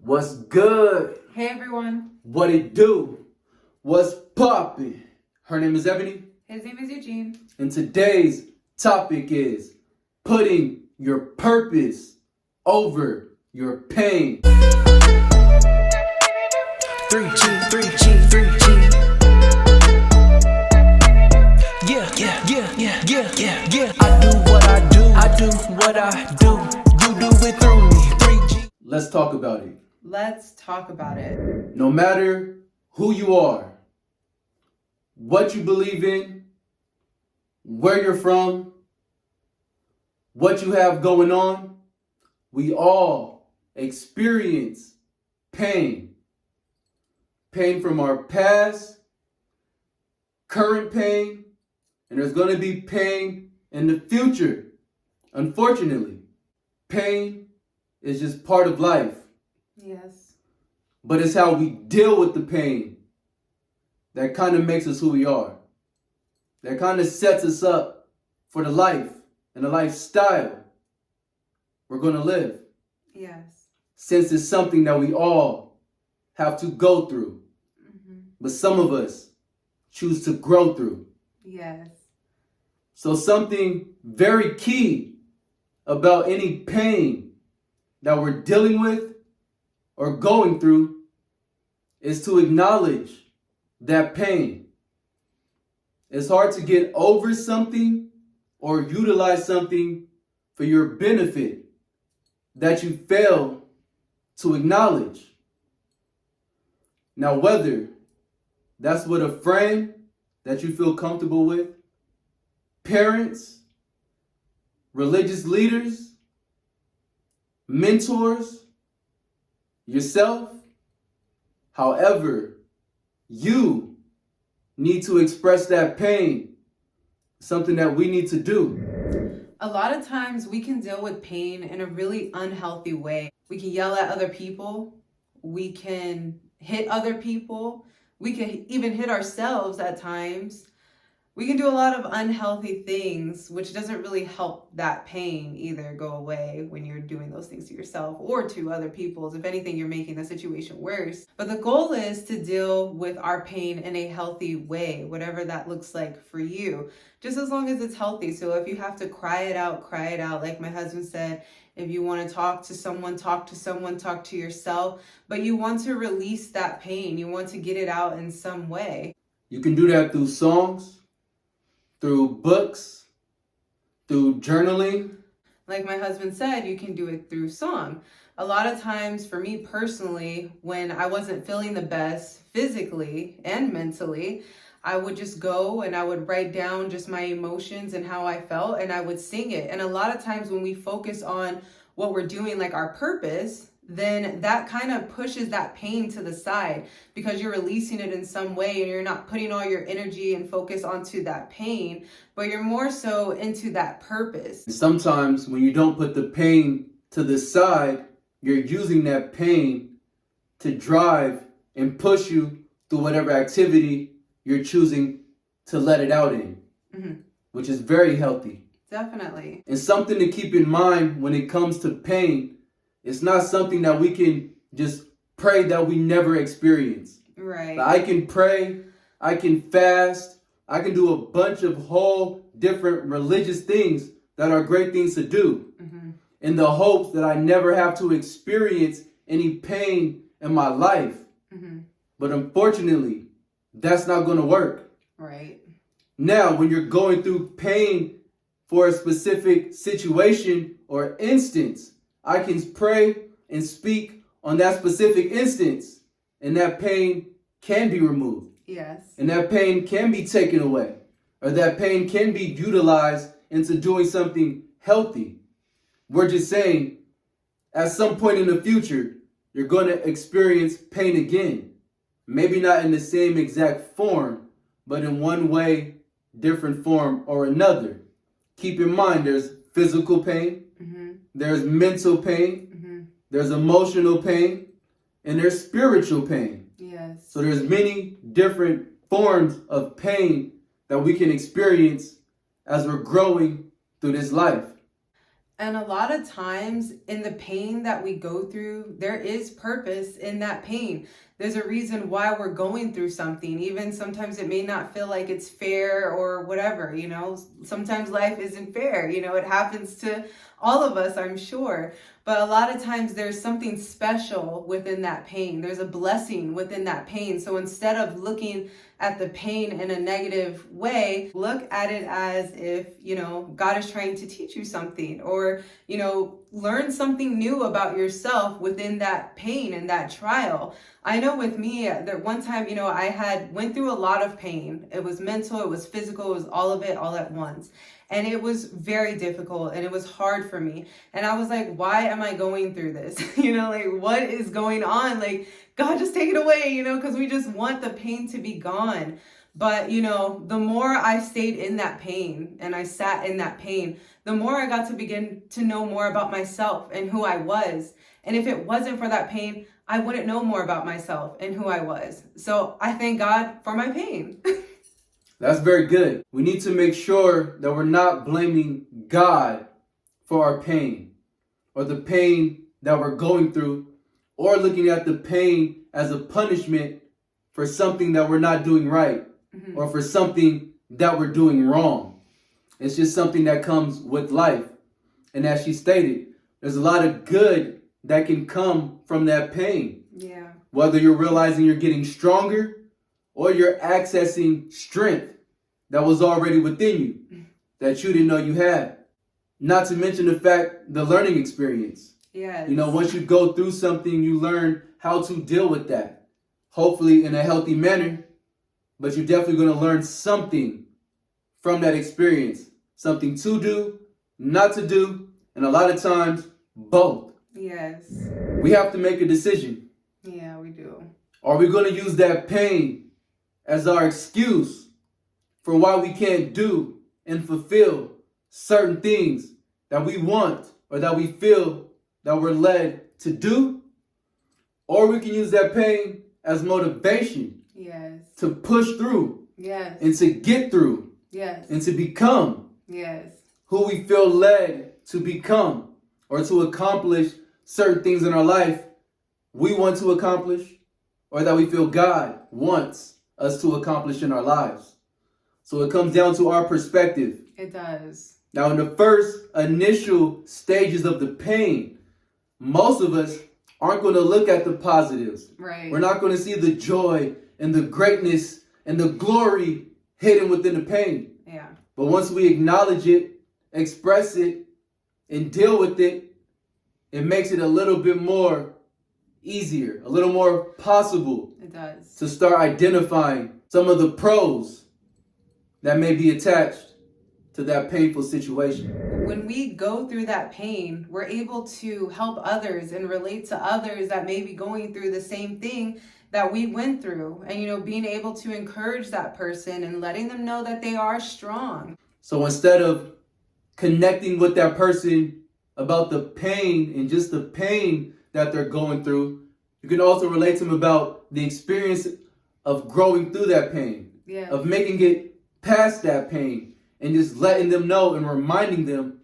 What's good? Hey everyone. What it do? What's poppin'? Her name is Ebony, His name is Eugene. and today's topic is putting your purpose over your pain. 3G, 3G, 3G. Yeah. I do what I do. I do what I do. You do it through me. 3G. Let's talk about it. Let's talk about it. No matter who you are, what you believe in, where you're from, what you have going on, we all experience pain. Pain from our past, current pain, and there's going to be pain in the future. Unfortunately, pain is just part of life, Yes. but it's how we deal with the pain that kind of makes us who we are. That kind of sets us up for the life and the lifestyle we're going to live. Yes. Since it's something that we all have to go through, but some of us choose to grow through. Yes. So something very key about any pain that we're dealing with or going through is to acknowledge that pain. It's hard to get over something or utilize something for your benefit that you fail to acknowledge. Now, whether that's with a friend that you feel comfortable with, parents, religious leaders, mentors, yourself, however, you need to express that pain, something that we need to do. A lot of times we can deal with pain in a really unhealthy way. We can yell at other people. We can hit other people. We can even hit ourselves at times. We can do a lot of unhealthy things, which doesn't really help that pain either go away when you're doing those things to yourself or to other people. If anything, you're making the situation worse. But the goal is to deal with our pain in a healthy way, whatever that looks like for you, just as long as it's healthy. So if you have to cry it out, like my husband said. If you want to talk to someone, talk to yourself, but you want to release that pain. You want to get it out in some way. You can do that through songs, through books, through journaling. Like my husband said, you can do it through song. A lot of times for me personally, when I wasn't feeling the best physically and mentally, I would just go and I would write down just my emotions and how I felt, and I would sing it. And a lot of times when we focus on what we're doing, like our purpose, then that kind of pushes that pain to the side because you're releasing it in some way and you're not putting all your energy and focus onto that pain, but you're more so into that purpose. Sometimes when you don't put the pain to the side, you're using that pain to drive and push you through whatever activity you're choosing to let it out in, which is very healthy. Definitely. And something to keep in mind when it comes to pain, it's not something that we can just pray that we never experience. Right. I can pray, I can fast, I can do a bunch of whole different religious things that are great things to do in the hopes that I never have to experience any pain in my life. But unfortunately, that's not going to work. Right. Now, when you're going through pain for a specific situation or instance, I can pray and speak on that specific instance, and that pain can be removed. Yes. And that pain can be taken away, or that pain can be utilized into doing something healthy. We're just saying, at some point in the future, you're going to experience pain again. Maybe not in the same exact form, but in one way, different form or another. Keep in mind, there's physical pain, there's mental pain, there's emotional pain, and there's spiritual pain. Yes. So there's many different forms of pain that we can experience as we're growing through this life. And a lot of times in the pain that we go through, there is purpose in that pain. There's a reason why we're going through something. Even sometimes it may not feel like it's fair or whatever, you know. Sometimes life isn't fair, you know, it happens to all of us, I'm sure. But a lot of times there's something special within that pain. There's a blessing within that pain. So instead of looking at the pain in a negative way, look at it as if, you know, God is trying to teach you something, or, you know, learn something new about yourself within that pain and that trial. I know with me that one time, you know, I went through a lot of pain. It was mental, it was physical, it was all of it all at once. And it was very difficult and it was hard for me. And I was like, why am I going through this? You know, like, what is going on? Like, God, just take it away, you know, because we just want the pain to be gone. But, you know, the more I stayed in that pain and I sat in that pain, the more I got to begin to know more about myself and who I was. And if it wasn't for that pain, I wouldn't know more about myself and who I was. So I thank God for my pain. That's very good. We need to make sure that we're not blaming God for our pain or the pain that we're going through, or looking at the pain as a punishment for something that we're not doing right, or for something that we're doing wrong. It's just something that comes with life. And as she stated, there's a lot of good that can come from that pain. Yeah. Whether you're realizing you're getting stronger or you're accessing strength that was already within you that you didn't know you had. Not to mention the learning experience. Yes. You know, once you go through something, you learn how to deal with that. Hopefully in a healthy manner, but you're definitely going to learn something from that experience. Something to do, not to do, and a lot of times, both. Yes. We have to make a decision. Yeah, we do. Are we going to use that pain as our excuse for why we can't do and fulfill certain things that we want or that we feel that we're led to do? Or we can use that pain as motivation. Yes. To push through. Yes. And to get through. Yes. And to become. Yes. Who we feel led to become, or to accomplish certain things in our life we want to accomplish, or that we feel God wants us to accomplish in our lives. So it comes down to our perspective. It does. Now, in the first initial stages of the pain, most of us aren't going to look at the positives. Right. We're not going to see the joy and the greatness and the glory hidden within the pain. Yeah. But once we acknowledge it, express it, and deal with it, it makes it a little bit more easier, a little more possible. It does. To start identifying some of the pros that may be attached to that painful situation. When we go through that pain, we're able to help others and relate to others that may be going through the same thing that we went through. And, you know, being able to encourage that person and letting them know that they are strong. So instead of connecting with that person about the pain and just the pain that they're going through, you can also relate to them about the experience of growing through that pain, of making it past that pain, and just letting them know and reminding them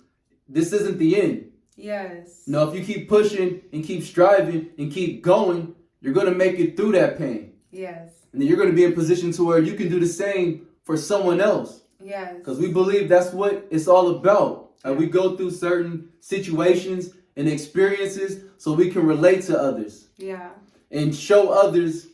this isn't the end. Yes. No, if you keep pushing and keep striving and keep going, you're going to make it through that pain. Yes. And then you're going to be in a position to where you can do the same for someone else. Yes. Because we believe that's what it's all about. We go through certain situations and experiences so we can relate to others. Yeah. And show others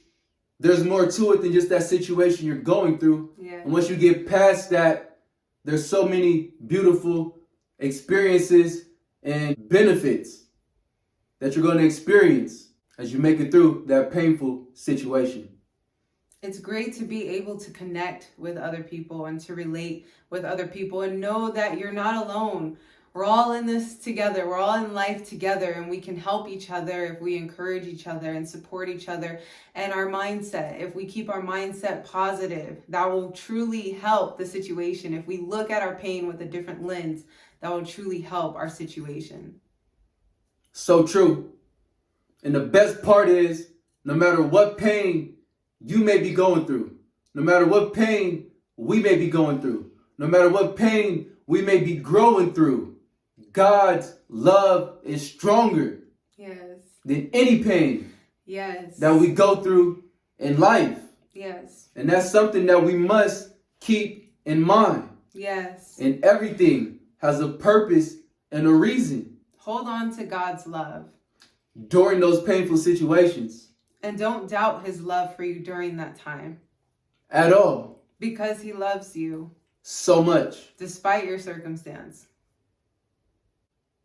there's more to it than just that situation you're going through. Yeah. And once you get past that, there's so many beautiful experiences and benefits that you're going to experience as you make it through that painful situation. It's great to be able to connect with other people and to relate with other people and know that you're not alone. We're all in this together. We're all in life together, and we can help each other if we encourage each other and support each other. And our mindset, if we keep our mindset positive, that will truly help the situation. If we look at our pain with a different lens, that will truly help our situation. So true. And the best part is, no matter what pain you may be going through, no matter what pain we may be going through, no matter what pain we may be growing through, God's love is stronger Yes. than any pain Yes. that we go through in life. Yes. And that's something that we must keep in mind. Yes. And everything has a purpose and a reason Hold on to God's love. during those painful situations And don't doubt his love for you during that time. at all. Because he loves you So much. despite your circumstance.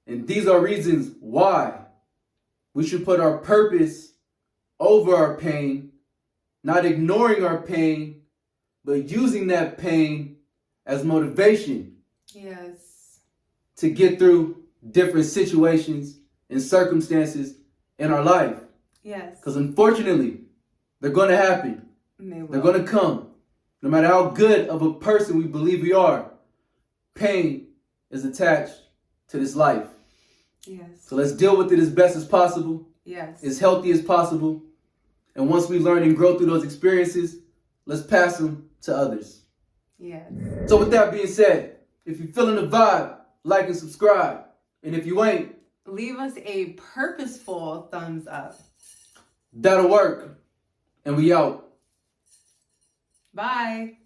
And these are reasons why we should put our purpose over our pain, not ignoring our pain, but using that pain as motivation Yes. to get through different situations and circumstances in our life. Yes. Because unfortunately, they're going to happen. And they will. They're going to come. No matter how good of a person we believe we are, pain is attached to this life. Yes. So let's deal with it as best as possible, Yes. as healthy as possible. And once we learn and grow through those experiences, let's pass them to others. Yes. So with that being said, if you're feeling the vibe, like and subscribe. And if you ain't, Leave us a purposeful thumbs up. that'll work. And we out. Bye.